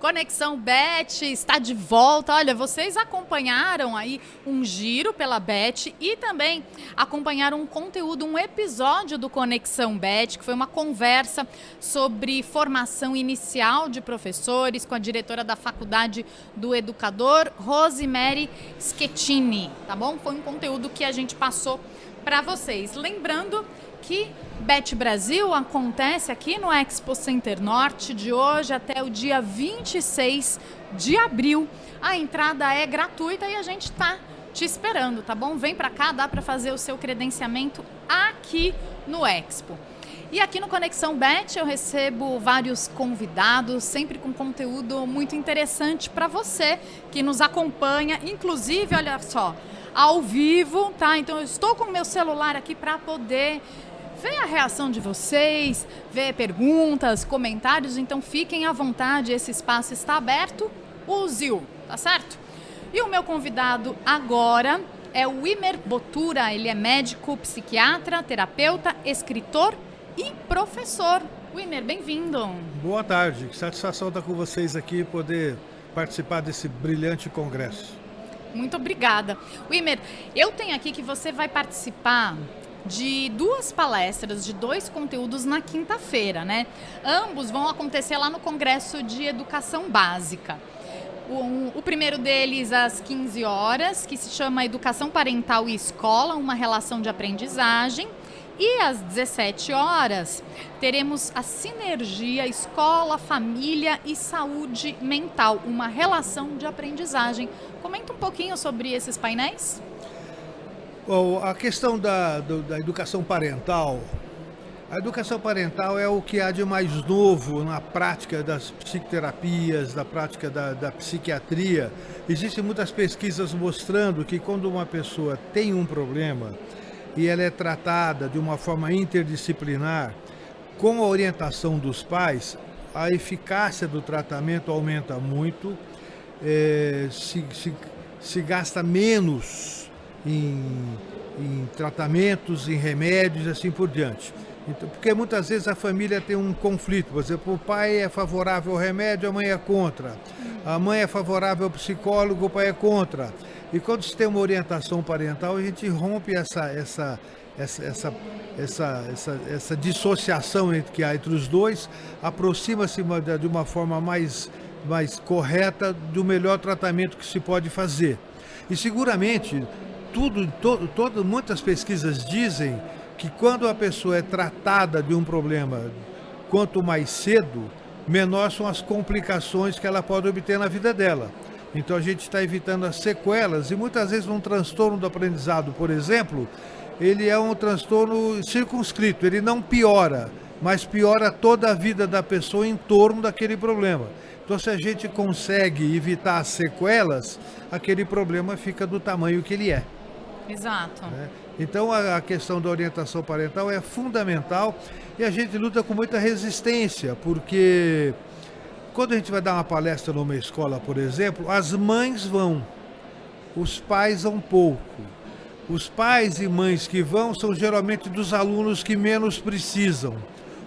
Conexão Bet está de volta. Olha, vocês acompanharam aí um giro pela Bet e também acompanharam um conteúdo, um episódio do Conexão Bet, que foi uma conversa sobre formação inicial de professores com a diretora da Faculdade do Educador, Rosemary Schettini, tá bom? Foi um conteúdo que a gente passou para vocês. Lembrando que Bet Brasil acontece aqui no Expo Center Norte de hoje até o dia 26 de abril. A entrada é gratuita e a gente está te esperando, tá bom? Vem para cá, dá para fazer o seu credenciamento aqui no Expo. E aqui no Conexão Bet eu recebo vários convidados, sempre com conteúdo muito interessante para você que nos acompanha, inclusive, olha só, ao vivo, tá? Então eu estou com o meu celular aqui para poder ver a reação de vocês, ver perguntas, comentários, então fiquem à vontade, esse espaço está aberto, use-o, tá certo? E o meu convidado agora é o Wimer Bottura, ele é médico, psiquiatra, terapeuta, escritor e professor. Wimer, bem-vindo. Boa tarde, que satisfação estar com vocês aqui e poder participar desse brilhante congresso. Muito obrigada. Wimer, eu tenho aqui que você vai participar de 2 palestras, de 2 conteúdos na quinta-feira, né? Ambos vão acontecer lá no Congresso de Educação Básica. O primeiro deles às 15 horas, que se chama Educação Parental e Escola, uma relação de aprendizagem. E às 17 horas, teremos a sinergia Escola, Família e Saúde Mental, uma relação de aprendizagem. Comenta um pouquinho sobre esses painéis. Bom, a questão da educação parental, a educação parental é o que há de mais novo na prática das psicoterapias, na prática da psiquiatria. Existem muitas pesquisas mostrando que quando uma pessoa tem um problema e ela é tratada de uma forma interdisciplinar, com a orientação dos pais, a eficácia do tratamento aumenta muito, se gasta menos em tratamentos, em remédios e assim por diante. Então, porque muitas vezes a família tem um conflito, por exemplo, o pai é favorável ao remédio, a mãe é contra. A mãe é favorável ao psicólogo, o pai é contra. E quando se tem uma orientação parental, a gente rompe essa dissociação que há entre os dois, aproxima-se de uma forma mais correta do melhor tratamento que se pode fazer. E seguramente, muitas pesquisas dizem que quando a pessoa é tratada de um problema, quanto mais cedo, menor são as complicações que ela pode obter na vida dela. Então a gente está evitando as sequelas e muitas vezes um transtorno do aprendizado, por exemplo, ele é um transtorno circunscrito, ele não piora, mas piora toda a vida da pessoa em torno daquele problema. Então se a gente consegue evitar as sequelas, aquele problema fica do tamanho que ele é. Exato. Então a questão da orientação parental é fundamental e a gente luta com muita resistência, porque quando a gente vai dar uma palestra numa escola, por exemplo, as mães vão, os pais vão pouco. Os pais e mães que vão são geralmente dos alunos que menos precisam.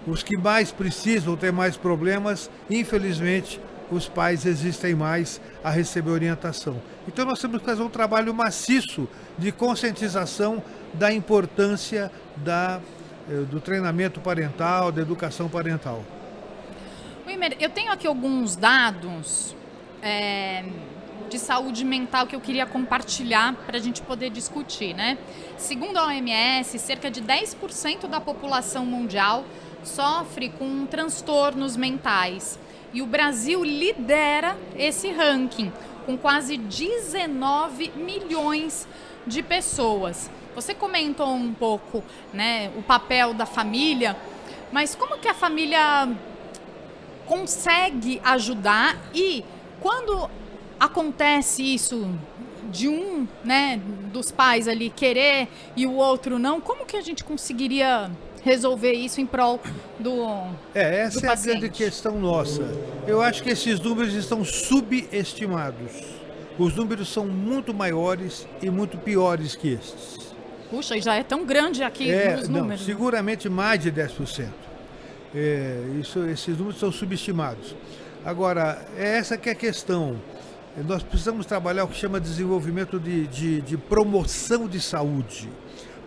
Os que mais precisam, têm mais problemas, infelizmente, os pais resistem mais a receber orientação. Então nós temos que fazer um trabalho maciço de conscientização da importância do treinamento parental, da educação parental. Wimer, eu tenho aqui alguns dados de saúde mental que eu queria compartilhar para a gente poder discutir, né? Segundo a OMS, cerca de 10% da população mundial sofre com transtornos mentais. E o Brasil lidera esse ranking, com quase 19 milhões de pessoas. Você comentou um pouco, né, o papel da família, mas como que a família consegue ajudar e quando acontece isso de um, né, dos pais ali querer e o outro não, como que a gente conseguiria resolver isso em prol do essa do é a paciente? grande questão nossa. Eu acho que esses números estão subestimados. Os números são muito maiores e muito piores que estes. Puxa, e já é tão grande aqui os números. Não, seguramente mais de 10%. Esses números são subestimados. Agora, é essa que é a questão. Nós precisamos trabalhar o que chama de desenvolvimento de promoção de saúde.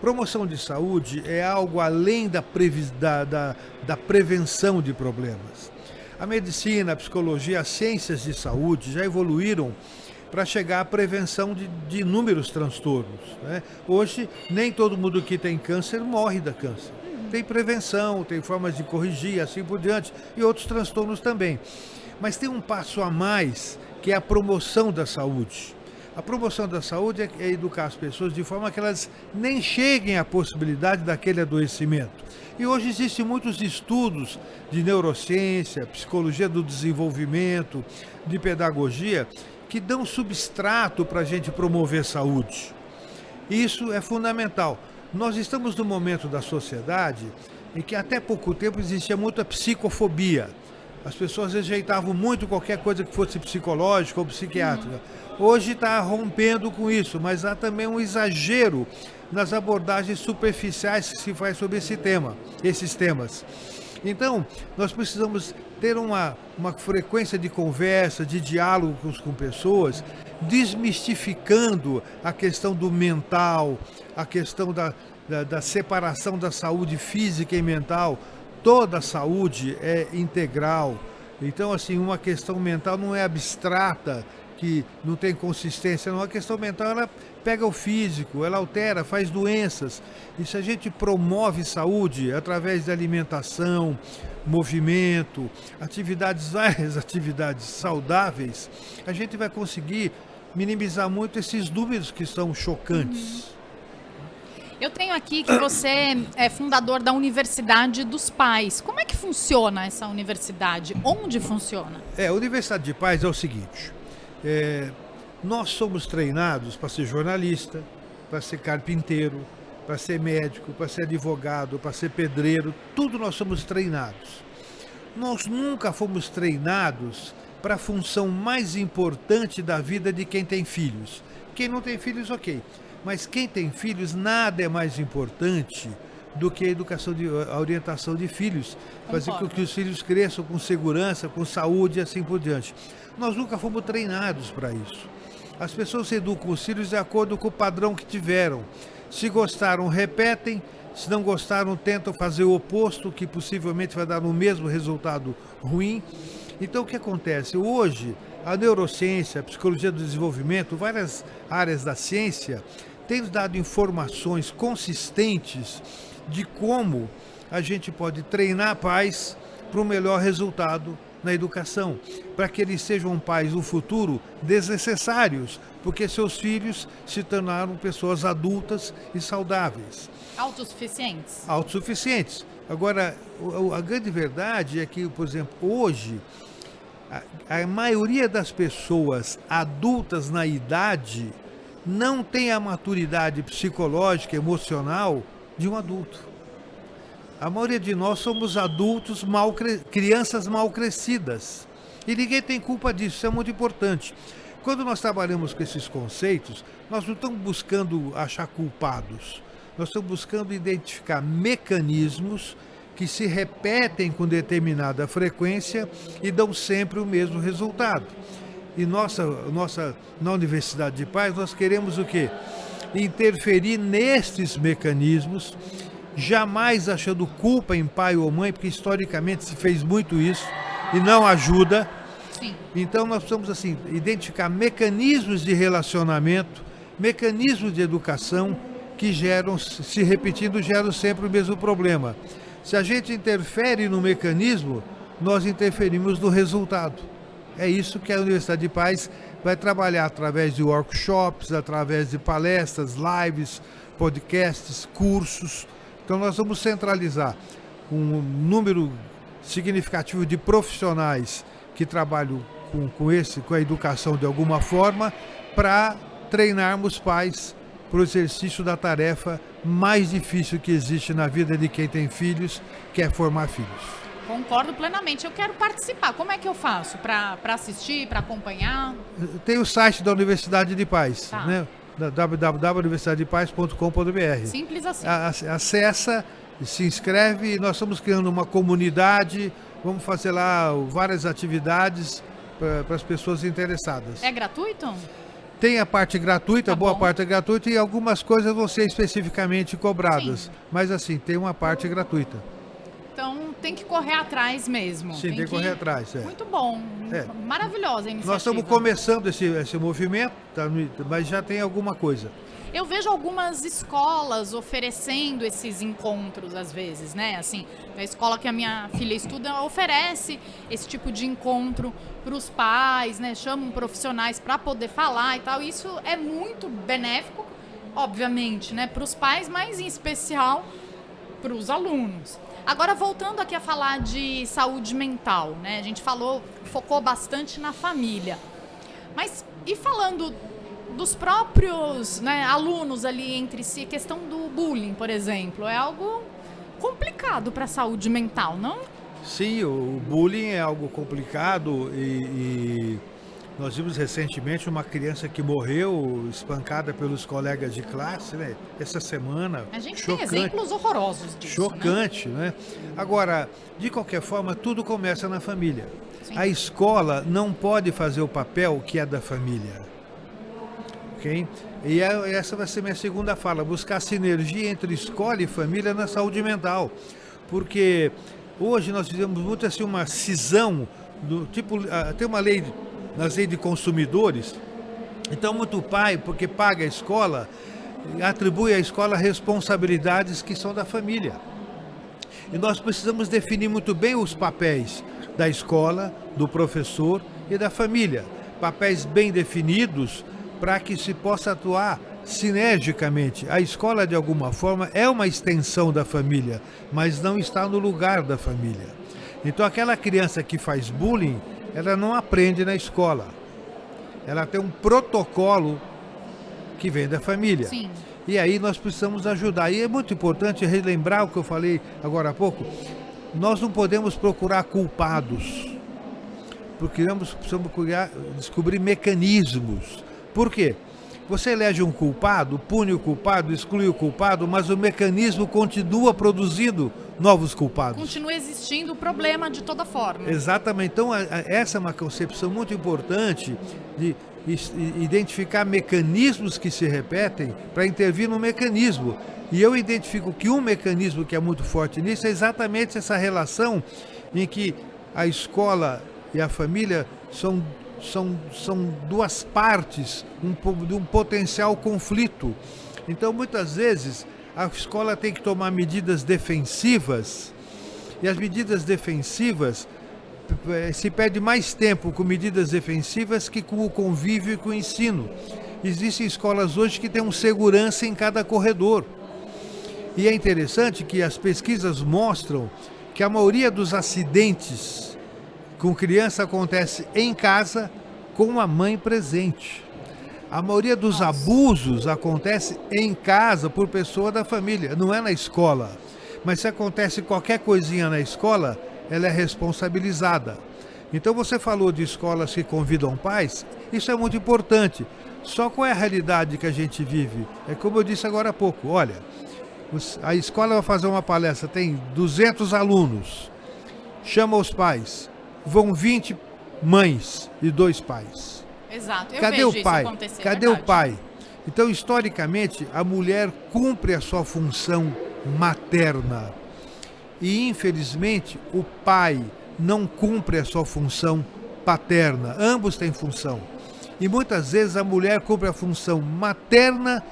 Promoção de saúde é algo além da prevenção de problemas. A medicina, a psicologia, as ciências de saúde já evoluíram para chegar à prevenção de inúmeros transtornos, né? Hoje, nem todo mundo que tem câncer morre da câncer. Tem prevenção, tem formas de corrigir, assim por diante, e outros transtornos também. Mas tem um passo a mais, que é a promoção da saúde. A promoção da saúde é educar as pessoas de forma que elas nem cheguem à possibilidade daquele adoecimento. E hoje existem muitos estudos de neurociência, psicologia do desenvolvimento, de pedagogia, que dão substrato para a gente promover saúde. Isso é fundamental. Nós estamos num momento da sociedade em que até pouco tempo existia muita psicofobia. As pessoas rejeitavam muito qualquer coisa que fosse psicológica ou psiquiátrica. Hoje está rompendo com isso, mas há também um exagero nas abordagens superficiais que se faz sobre esses temas. Então, nós precisamos ter uma frequência de conversa, de diálogo com pessoas, desmistificando a questão do mental, a questão da separação da saúde física e mental. Toda a saúde é integral. Então, assim, uma questão mental não é abstrata, que não tem consistência, não. A questão mental, ela pega o físico, ela altera, faz doenças. E se a gente promove saúde através da alimentação, movimento, várias atividades saudáveis, a gente vai conseguir minimizar muito esses números que são chocantes. Eu tenho aqui que você é fundador da Universidade dos Pais. Como é que funciona essa universidade? Onde funciona? A Universidade de Pais é o seguinte, nós somos treinados para ser jornalista, para ser carpinteiro, para ser médico, para ser advogado, para ser pedreiro, tudo nós somos treinados. Nós nunca fomos treinados para a função mais importante da vida de quem tem filhos. Quem não tem filhos, ok. Mas quem tem filhos, nada é mais importante do que a orientação de filhos. Fazer com que os filhos cresçam com segurança, com saúde e assim por diante. Nós nunca fomos treinados para isso. As pessoas educam os filhos de acordo com o padrão que tiveram. Se gostaram, repetem. Se não gostaram, tentam fazer o oposto, que possivelmente vai dar no mesmo resultado ruim. Então, o que acontece? Hoje, a neurociência, a psicologia do desenvolvimento, várias áreas da ciência, têm dado informações consistentes de como a gente pode treinar pais para um melhor resultado na educação, para que eles sejam pais no futuro desnecessários, porque seus filhos se tornaram pessoas adultas e saudáveis. Autossuficientes? Autossuficientes. Agora, a grande verdade é que, por exemplo, hoje, a maioria das pessoas adultas na idade não tem a maturidade psicológica, emocional de um adulto. A maioria de nós somos adultos, crianças mal crescidas. E ninguém tem culpa disso, isso é muito importante. Quando nós trabalhamos com esses conceitos, nós não estamos buscando achar culpados. Nós estamos buscando identificar mecanismos que se repetem com determinada frequência e dão sempre o mesmo resultado. E na Universidade de Pais, nós queremos o quê? Interferir nestes mecanismos, jamais achando culpa em pai ou mãe, porque historicamente se fez muito isso e não ajuda. Sim. Então nós precisamos assim, identificar mecanismos de relacionamento, mecanismos de educação que se repetindo, geram sempre o mesmo problema. Se a gente interfere no mecanismo, nós interferimos no resultado. É isso que a Universidade de Pais vai trabalhar através de workshops, através de palestras, lives, podcasts, cursos. Então nós vamos centralizar um número significativo de profissionais que trabalham com a educação de alguma forma, para treinarmos pais para o exercício da tarefa mais difícil que existe na vida de quem tem filhos, que é formar filhos. Concordo plenamente. Eu quero participar. Como é que eu faço para assistir, para acompanhar? Tem o site da Universidade de Pais, tá, né? www.universidadedepais.com.br. Simples assim. Acessa, se inscreve. Nós estamos criando uma comunidade vamos fazer lá várias atividades para as pessoas interessadas. É gratuito? Tem a parte gratuita, Tá boa bom. parte é gratuita, e algumas coisas vão ser especificamente cobradas. Sim. Mas assim, tem uma parte gratuita. Então tem que correr atrás mesmo. Sim, tem que correr atrás. Muito bom. É. Maravilhosa a iniciativa. Nós estamos começando esse movimento, tá, mas já tem alguma coisa. Eu vejo algumas escolas oferecendo esses encontros às vezes, né? Assim, a escola que a minha filha estuda oferece esse tipo de encontro para os pais, né? Chamam profissionais para poder falar e tal. Isso é muito benéfico, obviamente, né? Para os pais, mas em especial para os alunos. Agora, voltando aqui a falar de saúde mental, né? A gente focou bastante na família. Mas e falando dos próprios, né, alunos ali entre si, questão do bullying, por exemplo, é algo complicado para a saúde mental, não? Sim, o bullying é algo complicado e nós vimos recentemente uma criança que morreu espancada pelos colegas de classe, né? Essa semana. A gente chocante, tem exemplos horrorosos disso, chocante, né? Agora, de qualquer forma, tudo começa na família. Sim. A escola não pode fazer o papel que é da família. Ok? E essa vai ser minha segunda fala, buscar sinergia entre escola e família na saúde mental. Porque hoje nós fizemos muito assim uma cisão, do tipo, tem uma lei nas leis de consumidores, então muito pai, porque paga a escola, atribui à escola responsabilidades que são da família. E nós precisamos definir muito bem os papéis da escola, do professor e da família. Papéis bem definidos para que se possa atuar sinergicamente. A escola, de alguma forma, é uma extensão da família, mas não está no lugar da família. Então, aquela criança que faz bullying, ela não aprende na escola. Ela tem um protocolo que vem da família. Sim. E aí nós precisamos ajudar. E é muito importante relembrar o que eu falei agora há pouco. Nós não podemos procurar culpados, porque nós precisamos descobrir mecanismos. Por quê? Você elege um culpado, pune o culpado, exclui o culpado, mas o mecanismo continua produzindo novos culpados. Continua existindo o problema de toda forma. Exatamente. Então, essa é uma concepção muito importante de identificar mecanismos que se repetem para intervir no mecanismo. E eu identifico que um mecanismo que é muito forte nisso é exatamente essa relação em que a escola e a família são duas partes de um potencial conflito. Então, muitas vezes, a escola tem que tomar medidas defensivas, e as medidas defensivas se perde mais tempo com medidas defensivas que com o convívio e com o ensino. Existem escolas hoje que têm um segurança em cada corredor. E é interessante que as pesquisas mostram que a maioria dos acidentes com criança acontece em casa com a mãe presente. A maioria dos abusos acontece em casa por pessoa da família, não é na escola. Mas se acontece qualquer coisinha na escola, ela é responsabilizada. Então você falou de escolas que convidam pais, isso é muito importante. Só qual é a realidade que a gente vive? É como eu disse agora há pouco, olha, a escola vai fazer uma palestra, tem 200 alunos, chama os pais, vão 20 mães e 2 pais. Exato, eu Cadê vejo o pai? isso acontecer. Cadê o pai? Então, historicamente, a mulher cumpre a sua função materna. E, infelizmente, o pai não cumpre a sua função paterna. Ambos têm função. E muitas vezes a mulher cumpre a função materna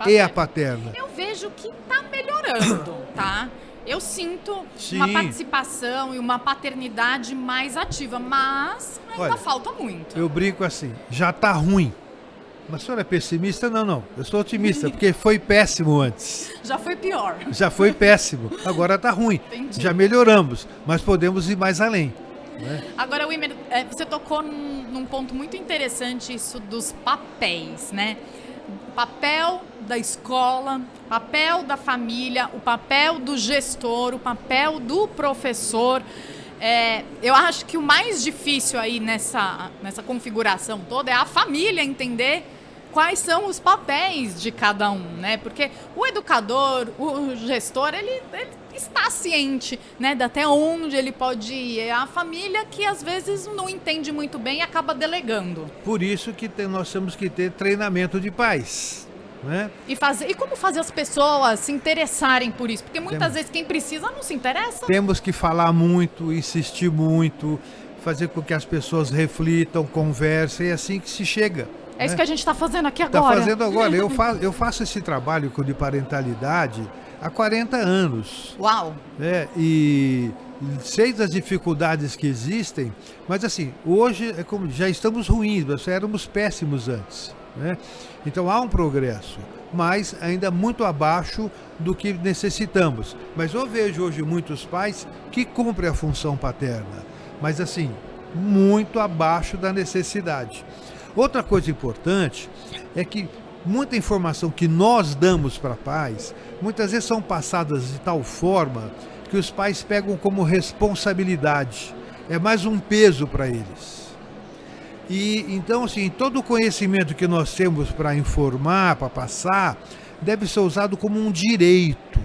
e a paterna. Eu vejo que está melhorando, tá? Eu sinto Sim. uma participação e uma paternidade mais ativa, mas ainda Olha, falta muito. Eu brinco assim, já está ruim. Mas a senhora é pessimista? Não, não. Eu sou otimista, porque foi péssimo antes. Já foi pior. Já foi péssimo. Agora está ruim. Entendi. Já melhoramos, mas podemos ir mais além. Né? Agora, Wimmer, você tocou num ponto muito interessante, isso dos papéis, né? O papel da escola, o papel da família, o papel do gestor, o papel do professor. Eu acho que o mais difícil aí nessa configuração toda é a família entender quais são os papéis de cada um, né? Porque o educador, o gestor, ele está ciente, né, de até onde ele pode ir. É a família que às vezes não entende muito bem e acaba delegando. Por isso que nós temos que ter treinamento de pais, né? E como fazer as pessoas se interessarem por isso? Porque muitas vezes quem precisa não se interessa. Temos que falar muito, insistir muito, fazer com que as pessoas reflitam, conversem, é assim que se chega. É isso que a gente está fazendo aqui Está agora. fazendo agora. Eu faço esse trabalho de parentalidade há 40 anos. Uau! E sei das dificuldades que existem, mas assim, hoje é como já estamos ruins, nós éramos péssimos antes, né? Então há um progresso, mas ainda muito abaixo do que necessitamos. Mas eu vejo hoje muitos pais que cumprem a função paterna, mas assim, muito abaixo da necessidade. Outra coisa importante é que muita informação que nós damos para pais, muitas vezes são passadas de tal forma que os pais pegam como responsabilidade. É mais um peso para eles. E então, assim, todo o conhecimento que nós temos para informar, para passar, deve ser usado como um direito.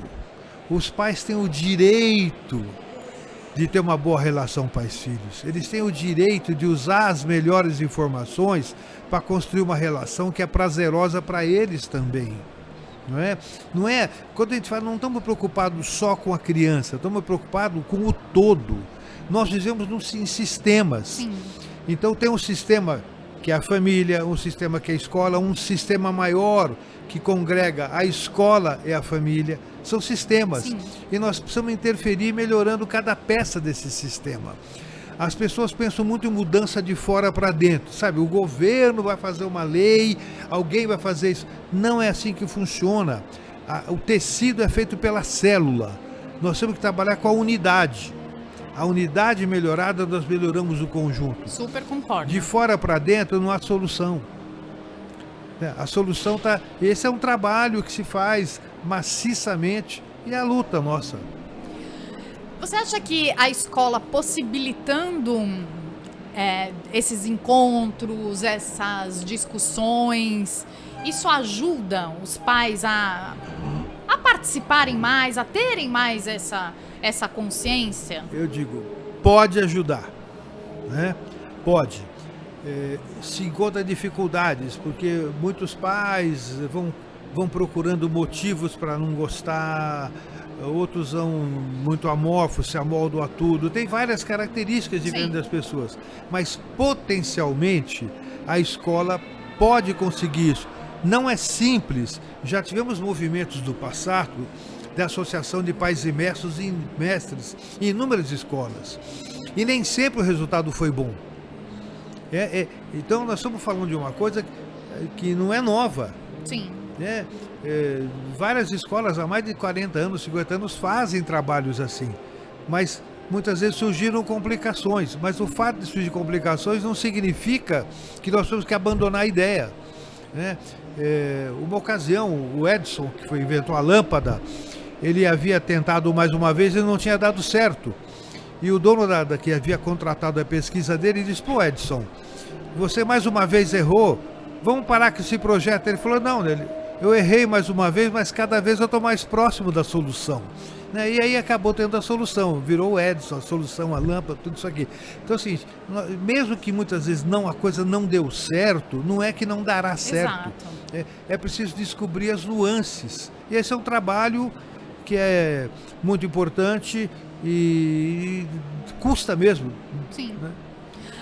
Os pais têm o direito de ter uma boa relação pais-filhos. Eles têm o direito de usar as melhores informações para construir uma relação que é prazerosa para eles também. Não é, quando a gente fala, não estamos preocupados só com a criança, estamos preocupados com o todo. Nós vivemos em sistemas. Sim. Então tem um sistema que é a família, um sistema que é a escola, um sistema maior que congrega a escola e a família. São sistemas. Sim. E nós precisamos interferir melhorando cada peça desse sistema. As pessoas pensam muito em mudança de fora para dentro, sabe? O governo vai fazer uma lei, alguém vai fazer isso. Não é assim que funciona. O tecido é feito pela célula. Nós temos que trabalhar com a unidade. A unidade melhorada, nós melhoramos o conjunto. Super concordo. De fora para dentro não há solução. A solução está... Esse é um trabalho que se faz maciçamente e é a luta nossa. Você acha que a escola possibilitando esses encontros, essas discussões, isso ajuda os pais a participarem mais, a terem mais essa consciência? Eu digo, pode ajudar, né? Pode. Se encontra dificuldades, porque muitos pais vão procurando motivos para não gostar, outros são muito amorfos, se amoldam a tudo. Tem várias características diferentes das pessoas, mas potencialmente a escola pode conseguir isso. Não é simples, já tivemos movimentos do passado da Associação de Pais e Mestres em inúmeras escolas, e nem sempre o resultado foi bom. Então nós estamos falando de uma coisa que não é nova. Sim. Várias escolas há mais de 40 anos, 50 anos fazem trabalhos assim, mas muitas vezes surgiram complicações, mas o fato de surgir complicações não significa que nós temos que abandonar a ideia, né? Uma ocasião, o Edison, que inventou a lâmpada, ele havia tentado mais uma vez e não tinha dado certo. E o dono que havia contratado a pesquisa dele disse: pô, Edison, você mais uma vez errou, vamos parar com esse projeto. Ele falou: não, eu errei mais uma vez, mas cada vez eu estou mais próximo da solução. E aí acabou tendo a solução, virou o Edison, a solução, a lâmpada, tudo isso aqui. Então, assim, mesmo que muitas vezes a coisa não deu certo, não é que não dará certo. É preciso descobrir as nuances. E esse é um trabalho que é muito importante e custa mesmo. Sim. Né?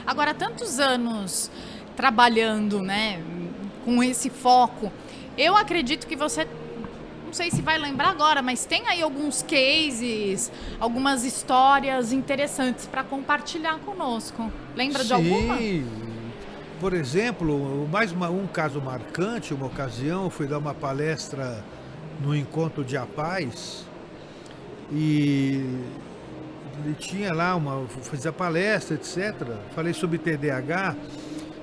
Agora, tantos anos trabalhando, né, com esse foco, eu acredito que você, não sei se vai lembrar agora, mas tem aí alguns cases, algumas histórias interessantes para compartilhar conosco. Lembra de alguma? Sim. Por exemplo, um caso marcante, uma ocasião, eu fui dar uma palestra no Encontro de Apaz e ele tinha lá fiz a palestra, etc. Falei sobre TDAH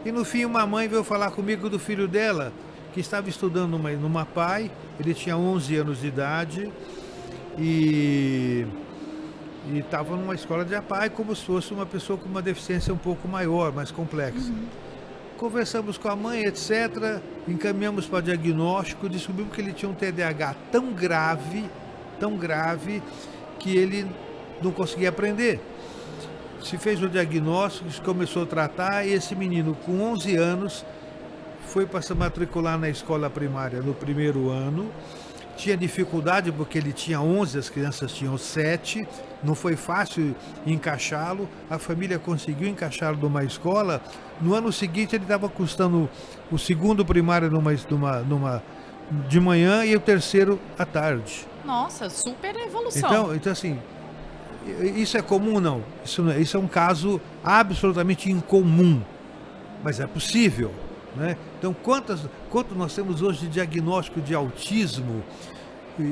e no fim uma mãe veio falar comigo do filho dela, que estava estudando numa PAI, ele tinha 11 anos de idade e estava numa escola de APAI como se fosse uma pessoa com uma deficiência um pouco maior, mais complexa. Conversamos com a mãe, etc. Encaminhamos para diagnóstico, descobrimos que ele tinha um TDAH tão grave, que ele não conseguia aprender. Se fez o diagnóstico, se começou a tratar, e esse menino, com 11 anos, foi para se matricular na escola primária no primeiro ano. Tinha dificuldade porque ele tinha 11, as crianças tinham 7, não foi fácil encaixá-lo. A família conseguiu encaixá-lo numa escola. No ano seguinte ele estava cursando o segundo primário de manhã e o terceiro à tarde. Nossa, super evolução. Então assim, isso é comum? Não. Isso é um caso absolutamente incomum, mas é possível. Né? Então, quanto nós temos hoje de diagnóstico de autismo,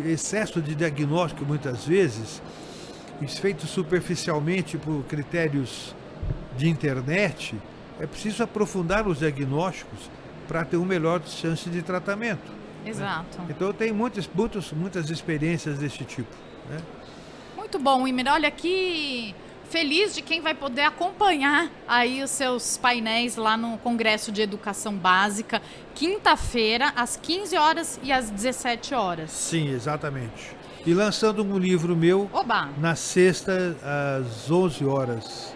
excesso de diagnóstico muitas vezes, feito superficialmente por critérios de internet, é preciso aprofundar os diagnósticos para ter uma melhor chance de tratamento. Exato. Né? Então, eu tenho muitas experiências desse tipo. Né? Muito bom, Imer. Olha que feliz de quem vai poder acompanhar aí os seus painéis lá no Congresso de Educação Básica, quinta-feira, às 15 horas e às 17 horas. Sim, exatamente. E lançando um livro meu na sexta, às 11 horas.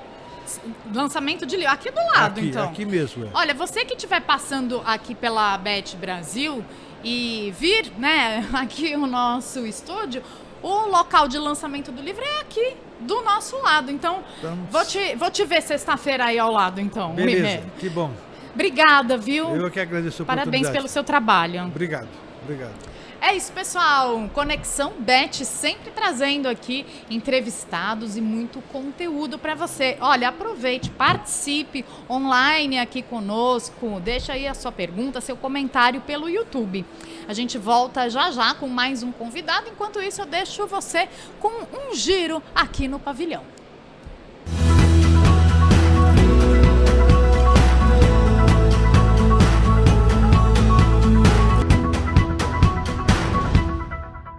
Lançamento de livro, aqui do lado, então. Aqui mesmo. Olha, você que estiver passando aqui pela Bet Brasil e vir, né, aqui o nosso estúdio, o local de lançamento do livro é aqui, do nosso lado. Então, vou te ver sexta-feira aí ao lado, então. Beleza, que bom. Obrigada, viu? Eu que agradeço a oportunidade. Parabéns pelo seu trabalho. Obrigado. É isso, pessoal. Conexão Bet sempre trazendo aqui entrevistados e muito conteúdo para você. Olha, aproveite, participe online aqui conosco. Deixa aí a sua pergunta, seu comentário pelo YouTube. A gente volta já com mais um convidado. Enquanto isso, eu deixo você com um giro aqui no pavilhão.